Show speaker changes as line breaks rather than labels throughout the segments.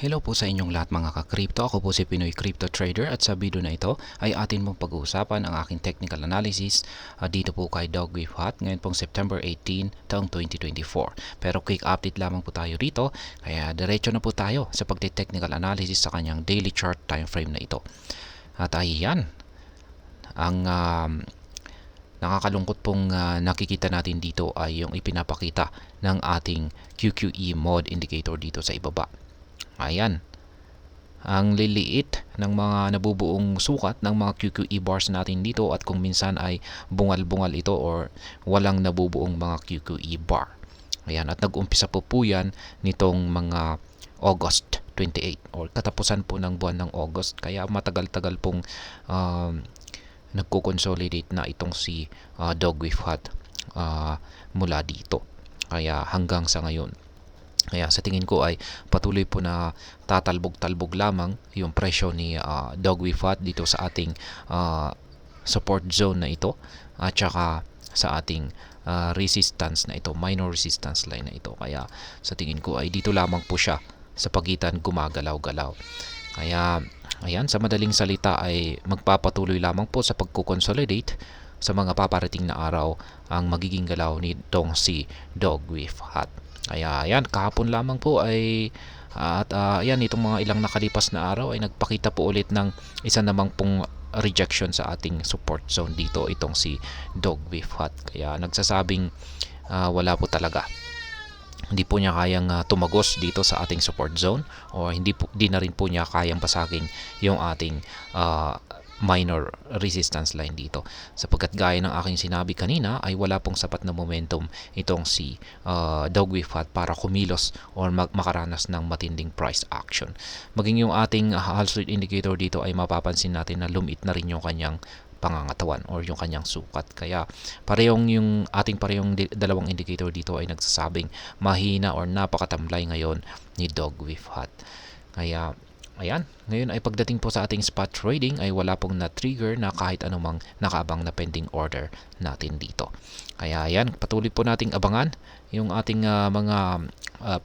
Hello po sa inyong lahat mga ka-crypto. Ako po si Pinoy Crypto Trader at sa video na ito ay atin mong pag-uusapan ang aking technical analysis dito po kay Dogwifhat ngayon pong September 18 taong 2024. Pero quick update lamang po tayo rito kaya diretso na po tayo sa pagte-technical analysis sa kanyang daily chart time frame na ito. At ayan, ang nakakalungkot pong nakikita natin dito ay yung ipinapakita ng ating QQE mode indicator dito sa ibaba. Ayan, ang liliit ng mga nabubuong sukat ng mga QQE bars natin dito at kung minsan ay bungal-bungal ito or walang nabubuong mga QQE bar. Ayan, at nag-umpisa po yan nitong mga August 28 or katapusan po ng buwan ng August, kaya matagal-tagal pong nagko-consolidate na itong si Dogwifhat mula dito. Kaya hanggang sa ngayon, kaya sa tingin ko ay patuloy po na tatalbog-talbog lamang yung presyo ni Dogwifhat dito sa ating support zone na ito at saka sa ating resistance na ito, minor resistance line na ito. Kaya sa tingin ko ay dito lamang po siya sa pagitan gumagalaw-galaw. Kaya ayan, sa madaling salita ay magpapatuloy lamang po sa pagko-consolidate sa mga paparating na araw ang magiging galaw nitong si Dogwifhat. Kaya ayan, kahapon lamang po ay ayan, itong mga ilang nakalipas na araw ay nagpakita po ulit ng isa namang pong rejection sa ating support zone dito, itong si Dogwifhat. Kaya nagsasabing wala po talaga, hindi po niya kayang tumagos dito sa ating support zone o di na rin po niya kayang basagin yung ating minor resistance line dito, sapagkat gaya ng aking sinabi kanina ay wala pong sapat na momentum itong si Dogwifhat para kumilos or makaranas ng matinding price action. Maging yung ating Hall Street indicator dito ay mapapansin natin na lumit na rin yung kanyang pangangatawan or yung kanyang sukat. Kaya parehong dalawang indicator dito ay nagsasabing mahina or napakatamlay ngayon ni Dogwifhat. Kaya ayan, ngayon ay pagdating po sa ating spot trading ay wala pong na-trigger na kahit anumang nakaabang na pending order natin dito. Kaya ayan, patuloy po nating abangan yung ating mga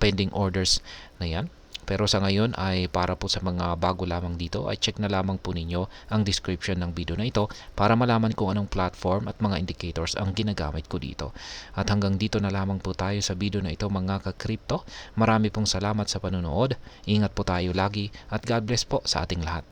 pending orders na yan. Pero sa ngayon ay para po sa mga bago lamang dito ay check na lamang po ninyo ang description ng video na ito para malaman kung anong platform at mga indicators ang ginagamit ko dito. At hanggang dito na lamang po tayo sa video na ito mga ka-crypto. Marami pong salamat sa panonood. Ingat po tayo lagi at God bless po sa ating lahat.